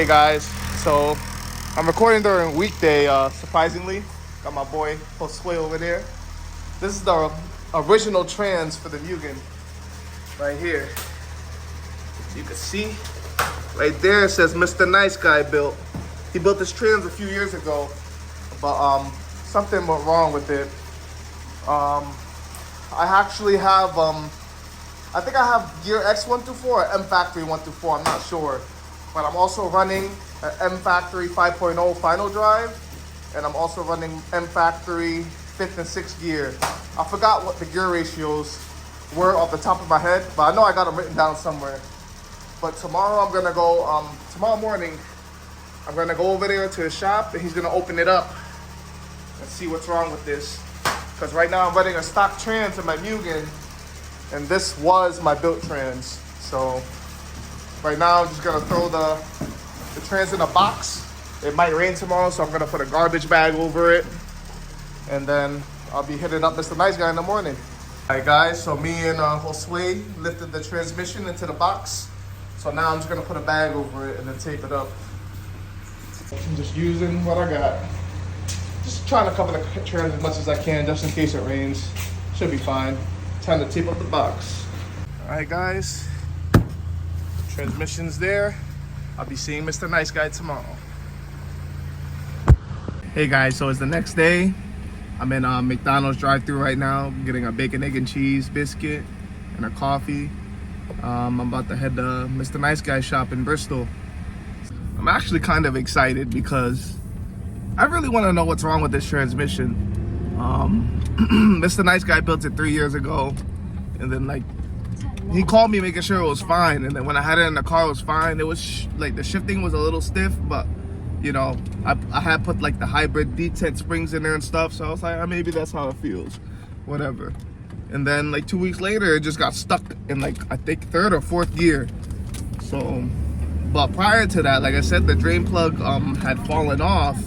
Hey guys, so I'm recording during weekday, surprisingly. Got my boy Josue over there. This is the original trans for the Mugen right here. So you can see right there it says Mr. Nice Guy built. He built this trans a few years ago, but something went wrong with it. I actually have, I think I have Gear X 1 through 4 or M Factory 1 through 4, I'm not sure. But I'm also running an M Factory 5.0 final drive, and I'm also running M Factory 5th and 6th gear. I forgot what the gear ratios were off the top of my head, but I know I got them written down somewhere. But tomorrow I'm gonna go, tomorrow morning, I'm gonna go over there to his shop and he's gonna open it up and see what's wrong with this. Because right now I'm running a stock trans in my Mugen, and this was my built trans. So right now I'm just gonna throw the trans in a box. It might rain tomorrow, so I'm gonna put a garbage bag over it. And then I'll be hitting up Mr. Nice Guy in the morning. All right guys, so me and Josue lifted the transmission into the box. So now I'm just gonna put a bag over it and then tape it up. I'm just using what I got. Just trying to cover the trans as much as I can, just in case it rains. Should be fine. Time to tape up the box. All right guys, transmission's there. I'll be seeing Mr. Nice Guy tomorrow. Hey guys, so it's the next day. I'm in McDonald's drive-thru right now, getting a bacon, egg, and cheese biscuit and a coffee. I'm about to head to Mr. Nice Guy's shop in Bristol. I'm actually kind of excited because I really want to know what's wrong with this transmission. Mr. Nice Guy built it 3 years ago, and then like he called me making sure it was fine, and then when I had it in the car it was fine. It was like the shifting was a little stiff, but you know, I had put like the hybrid detent springs in there and stuff, so I was like, maybe that's how it feels, whatever. And then like 2 weeks later it just got stuck in like I think 3rd or 4th gear. So but prior to that, like I said, the drain plug had fallen off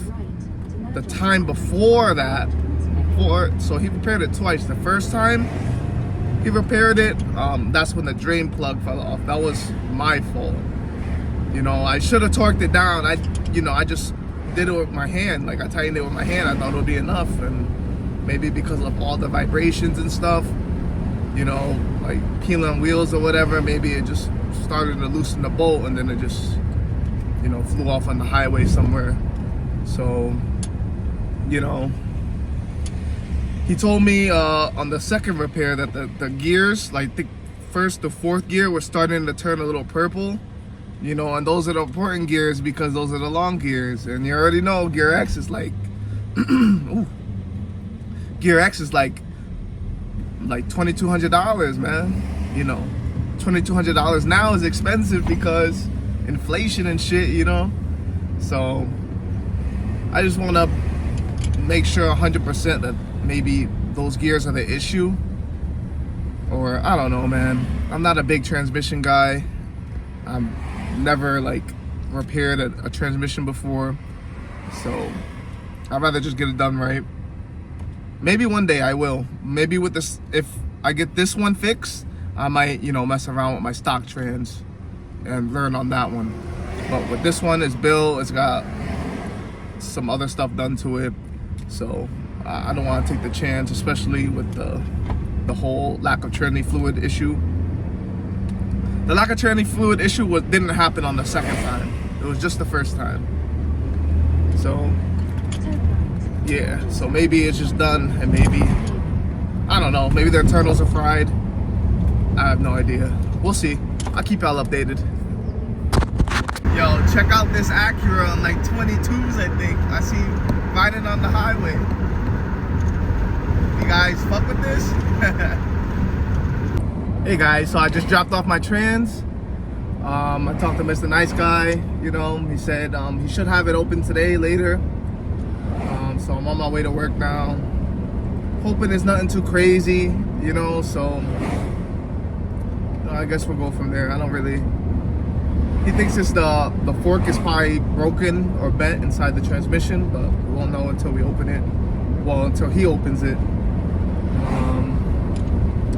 the time before that. So he repaired it twice. The first time he repaired it, that's when the drain plug fell off. That was my fault. You know, I should have torqued it down. I just did it with my hand. Like I tightened it with my hand. I thought it would be enough, and maybe because of all the vibrations and stuff, you know, like peeling wheels or whatever, maybe it just started to loosen the bolt, and then it just, you know, flew off on the highway somewhere. So, you know, he told me on the second repair that the gears, like the 1st to 4th gear, were starting to turn a little purple. You know, and those are the important gears because those are the long gears. And you already know Gear X is like, ooh, Gear X is like $2,200, man. You know, $2,200 now is expensive because inflation and shit, you know. So I just want to make sure 100% that maybe those gears are the issue, or I don't know, man. I'm not a big transmission guy. I'm never like repaired a transmission before, so I'd rather just get it done right. Maybe one day I will. Maybe with this, if I get this one fixed, I might, you know, mess around with my stock trans and learn on that one. But with this one, it's built, it's got some other stuff done to it, so I don't want to take the chance, especially with the whole lack of tranny fluid issue. The lack of tranny fluid issue didn't happen on the second time. It was just the first time. So yeah, so maybe it's just done, and maybe, I don't know, maybe their turtles are fried. I have no idea. We'll see. I'll keep y'all updated. Yo, check out this Acura on like 22s, I think. I see riding on the highway. You guys fuck with this? Hey guys, so I just dropped off my trans. I talked to Mr. Nice Guy. You know, he said he should have it open today, later. So I'm on my way to work now. Hoping it's nothing too crazy, you know, so I guess we'll go from there. I don't really... He thinks it's the fork is probably broken or bent inside the transmission, but we won't know until we open it. Well, until he opens it.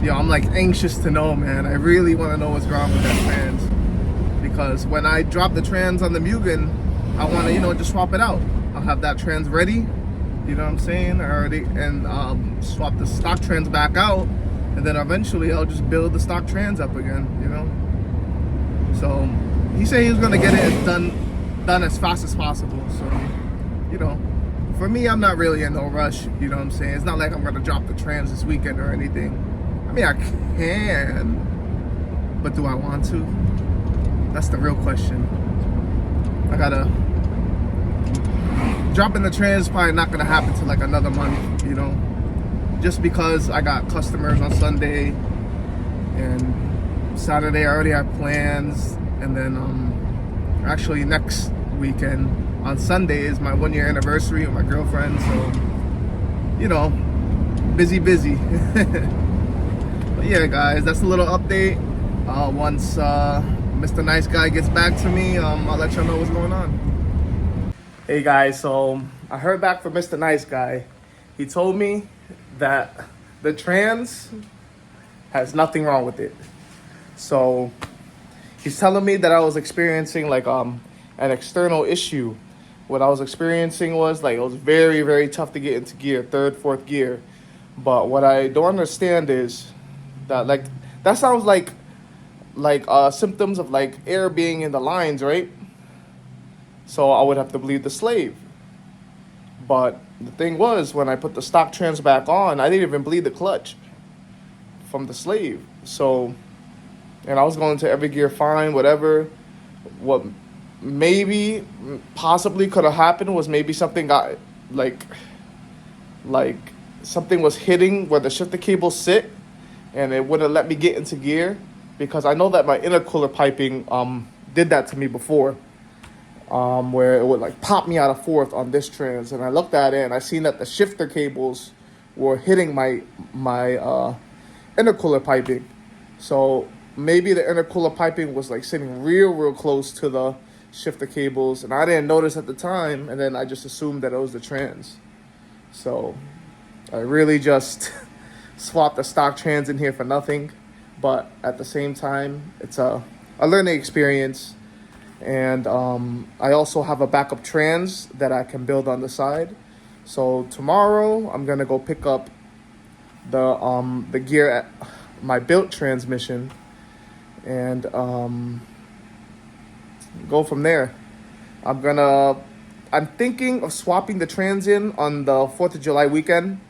Yeah, I'm like anxious to know, man. I really want to know what's wrong with that trans, because when I drop the trans on the Mugen, I want to, you know, just swap it out. I'll have that trans ready, you know what I'm saying, already, and swap the stock trans back out, and then eventually I'll just build the stock trans up again, you know. So he said he was gonna get it done as fast as possible. So, you know, for me, I'm not really in no rush, you know what I'm saying. It's not like I'm gonna drop the trans this weekend or anything. I mean, I can, but do I want to? That's the real question. I gotta, dropping the trans is probably not gonna happen till like another month, you know, just because I got customers on Sunday and Saturday I already have plans, and then actually next weekend on Sunday is my 1-year anniversary with my girlfriend, so, you know, busy. But yeah, guys, that's a little update. Once Mr. Nice Guy gets back to me, I'll let y'all know what's going on. Hey guys, so I heard back from Mr. Nice Guy. He told me that the trans has nothing wrong with it. So he's telling me that I was experiencing like an external issue. What I was experiencing was like it was very, very tough to get into gear, 3rd, 4th gear. But what I don't understand is that like that sounds like symptoms of like air being in the lines, right? So I would have to bleed the slave. But the thing was, when I put the stock trans back on, I didn't even bleed the clutch from the slave. So, and I was going to every gear fine, whatever. What maybe possibly could have happened was maybe something got like something was hitting where the shifter cables sit, and it wouldn't let me get into gear, because I know that my intercooler piping did that to me before, where it would like pop me out of 4th on this trans, and I looked at it and I seen that the shifter cables were hitting my intercooler piping. So maybe the intercooler piping was like sitting real close to the shifter cables, and I didn't notice at the time, and then I just assumed that it was the trans. So I really just swapped the stock trans in here for nothing, but at the same time, it's a learning experience. And I also have a backup trans that I can build on the side. So tomorrow I'm gonna go pick up the gear at my built transmission, and go from there. I'm thinking of swapping the trans in on the 4th of July weekend.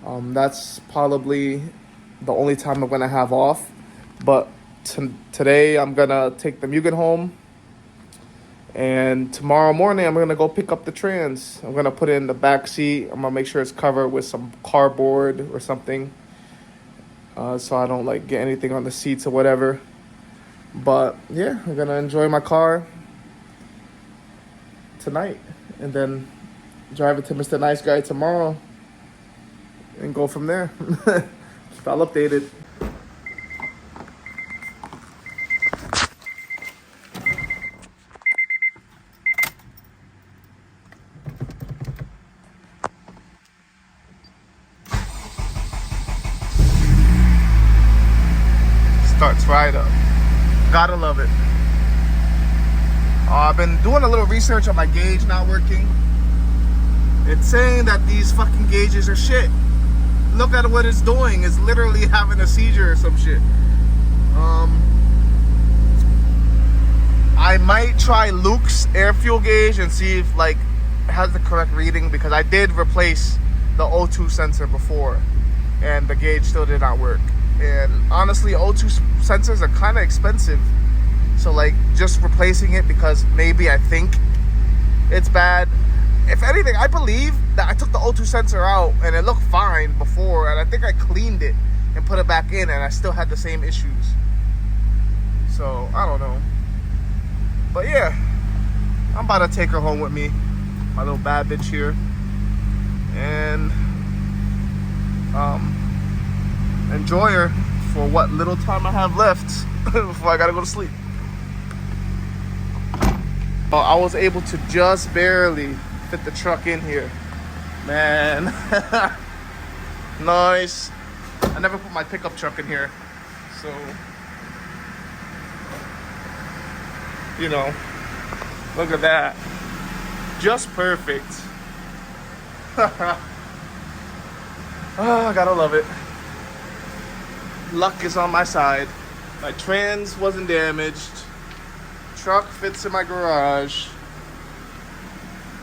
That's probably the only time I'm gonna have off. But today I'm gonna take the Mugen home, and tomorrow morning I'm gonna go pick up the trans. I'm gonna put it in the back seat. I'm gonna make sure it's covered with some cardboard or something, so I don't like get anything on the seats or whatever. But yeah, I'm gonna enjoy my car tonight, and then drive it to Mr. Nice Guy tomorrow, and go from there. I'll update it. Starts right up. Gotta love it. I've been doing a little research on my gauge not working. It's saying that these fucking gauges are shit. Look at what it's doing. It's literally having a seizure or some shit. I might try Luke's air fuel gauge and see if like it has the correct reading, because I did replace the O2 sensor before and the gauge still did not work. And honestly, O2 sensors are kind of expensive. So like just replacing it because maybe I think it's bad. If anything, I believe that I took the O2 sensor out and it looked fine before, and I think I cleaned it and put it back in, and I still had the same issues. So I don't know. But yeah, I'm about to take her home with me, my little bad bitch here, and enjoy her for what little time I have left before I gotta go to sleep. I was able to just barely fit the truck in here, man. Nice. I never put my pickup truck in here, so You know, look at that. Just perfect. Oh, gotta love it. Luck is on my side. My trans wasn't damaged. Truck fits in my garage.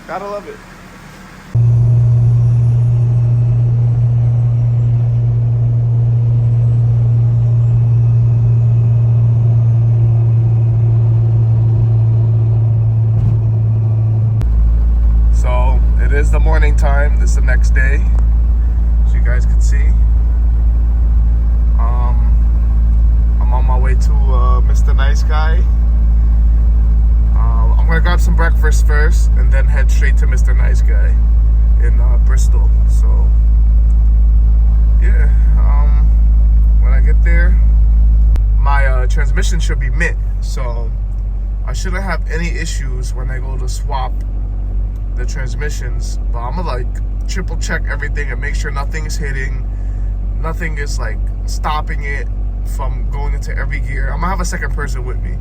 Gotta love it. So it is the morning time. This is the next day, as you guys can see. I'm on my way to Mr. Nice Guy. I'm gonna grab some breakfast first and then head straight to Mr. Nice Guy in Bristol. So yeah, when I get there, my transmission should be mint, so I shouldn't have any issues when I go to swap the transmissions. But I'm gonna like triple check everything and make sure nothing is hitting, nothing is like stopping it from going into every gear. I'm gonna have a second person with me.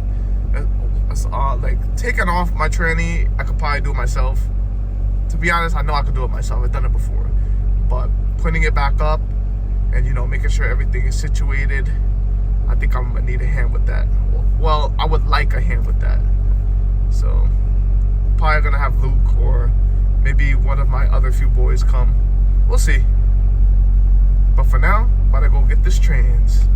Like taking off my tranny, I could probably do it myself. To be honest, I know I could do it myself. I've done it before. But putting it back up and, you know, making sure everything is situated, I think I'm gonna need a hand with that. Well, I would like a hand with that. So probably gonna have Luke or maybe one of my other few boys come. We'll see. But for now, I'm about to go get this trans.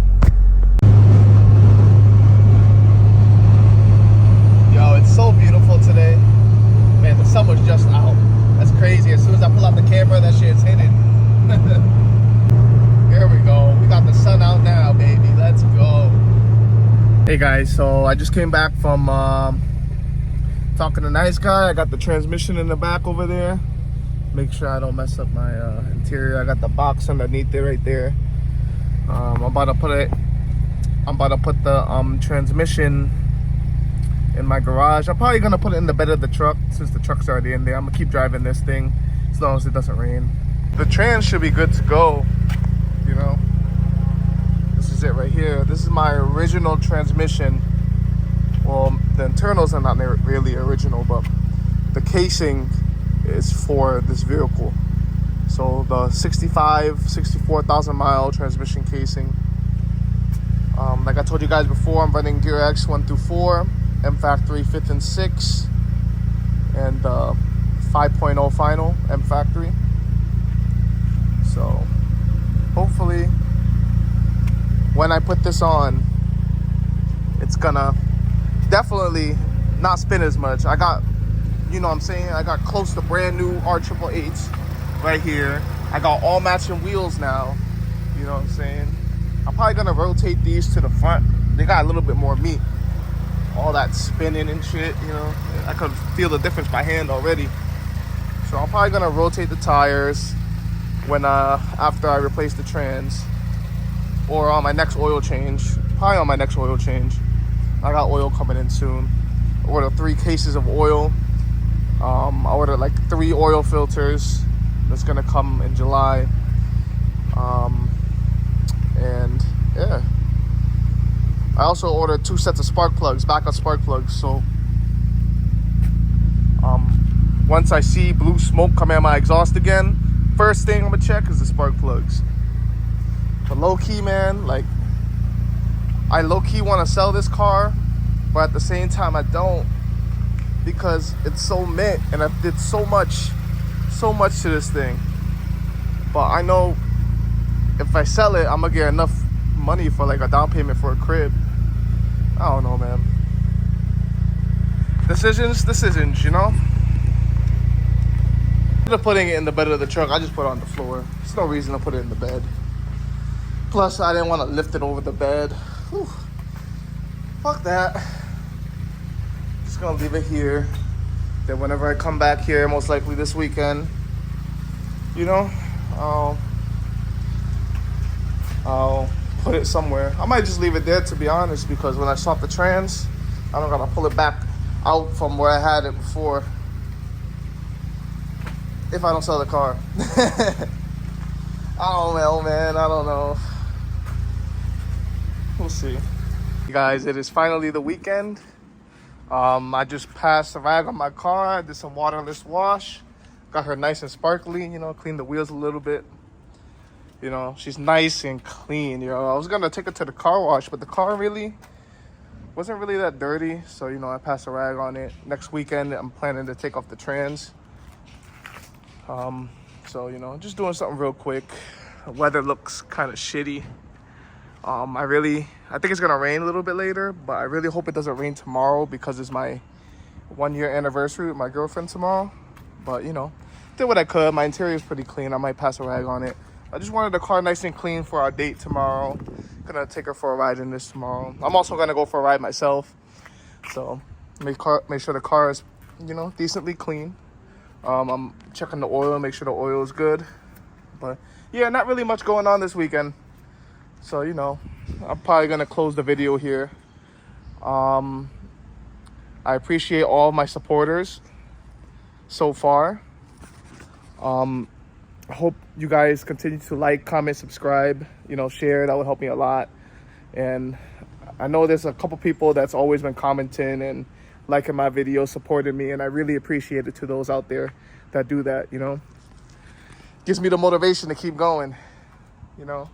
Yo, it's so beautiful today. Man, the sun was just out. That's crazy. As soon as I pull out the camera, that shit's hidden. Here we go. We got the sun out now, baby. Let's go. Hey guys, so I just came back from talking to Nice Guy. I got the transmission in the back over there. Make sure I don't mess up my interior. I got the box underneath it right there. I'm about to put the transmission in my garage. I'm probably gonna put it in the bed of the truck since the truck's already in there. I'm gonna keep driving this thing as long as it doesn't rain. The trans should be good to go, you know. This is it right here. This is my original transmission. Well, the internals are not really original, but the casing is for this vehicle. So the 64,000 mile transmission casing. Like I told you guys before, I'm running Gear X 1 through 4, M Factory 5th and 6th, and 5.0 final M Factory. So hopefully when I put this on, it's gonna definitely not spin as much. I got, you know what I'm saying, I got close to brand new R888s right here. I got all matching wheels now, you know what I'm saying. I'm probably gonna rotate these to the front. They got a little bit more meat. All that spinning and shit, you know, I could feel the difference by hand already. So I'm probably gonna rotate the tires when after I replace the trans, or on my next oil change. Probably on my next oil change. I got oil coming in soon. I ordered 3 cases of oil. I ordered like 3 oil filters. That's gonna come in July. And yeah, I also ordered 2 sets of spark plugs, backup spark plugs. So once I see blue smoke coming out of my exhaust again, first thing I'm gonna check is the spark plugs. But low key, man, like I low key want to sell this car, but at the same time I don't, because it's so mint and I did so much to this thing. But I know if I sell it, I'm gonna get enough money for like a down payment for a crib. I don't know, man. Decisions, you know. Instead of putting it in the bed of the truck, I just put it on the floor. There's no reason to put it in the bed. Plus, I didn't want to lift it over the bed. Whew. Fuck that. Just gonna leave it here. Then whenever I come back here, most likely this weekend, you know, I'll put it somewhere. I might just leave it there, to be honest, because when I swap the trans, I don't gotta pull it back out from where I had it before. If I don't sell the car. I don't know, man. I don't know. We'll see. You guys, it is finally the weekend. I just passed a rag on my car. I did some waterless wash. Got her nice and sparkly, you know, cleaned the wheels a little bit. You know, she's nice and clean, you know. I was going to take her to the car wash, but the car really wasn't really that dirty. So, you know, I passed a rag on it. Next weekend, I'm planning to take off the trans. So, you know, just doing something real quick. The weather looks kind of shitty. I think it's gonna rain a little bit later, but I really hope it doesn't rain tomorrow because it's my 1-year anniversary with my girlfriend tomorrow. But, you know, did what I could. My interior is pretty clean. I might pass a rag on it. I just wanted the car nice and clean for our date tomorrow. Gonna take her for a ride in this tomorrow. I'm also gonna go for a ride myself. So make sure the car is, you know, decently clean. I'm checking the oil, make sure the oil is good. But yeah, not really much going on this weekend. So, you know, I'm probably gonna close the video here. I appreciate all my supporters so far. I hope you guys continue to like, comment, subscribe, you know, share. That would help me a lot. And I know there's a couple people that's always been commenting and liking my videos, supporting me, and I really appreciate it to those out there that do that, you know. Gives me the motivation to keep going, you know.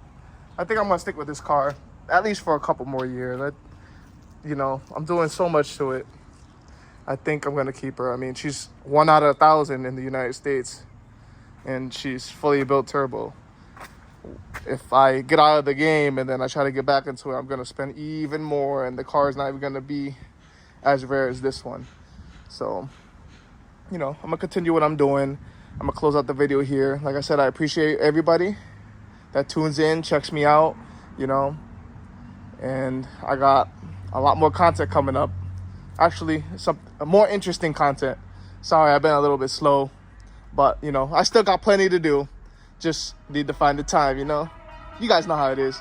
I think I'm gonna stick with this car at least for a couple more years. You know, I'm doing so much to it. I think I'm gonna keep her. I mean, she's 1 out of 1,000 in the United States, and she's fully built turbo. If I get out of the game and then I try to get back into it, I'm gonna spend even more, and the car is not even gonna be as rare as this one. So, you know, I'm gonna continue what I'm doing. I'm gonna close out the video here. Like I said, I appreciate everybody that tunes in, checks me out, you know, and I got a lot more content coming up. Actually, some more interesting content. Sorry, I've been a little bit slow, but, you know, I still got plenty to do. Just need to find the time, you know. You guys know how it is.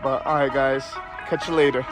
But all right, guys, catch you later.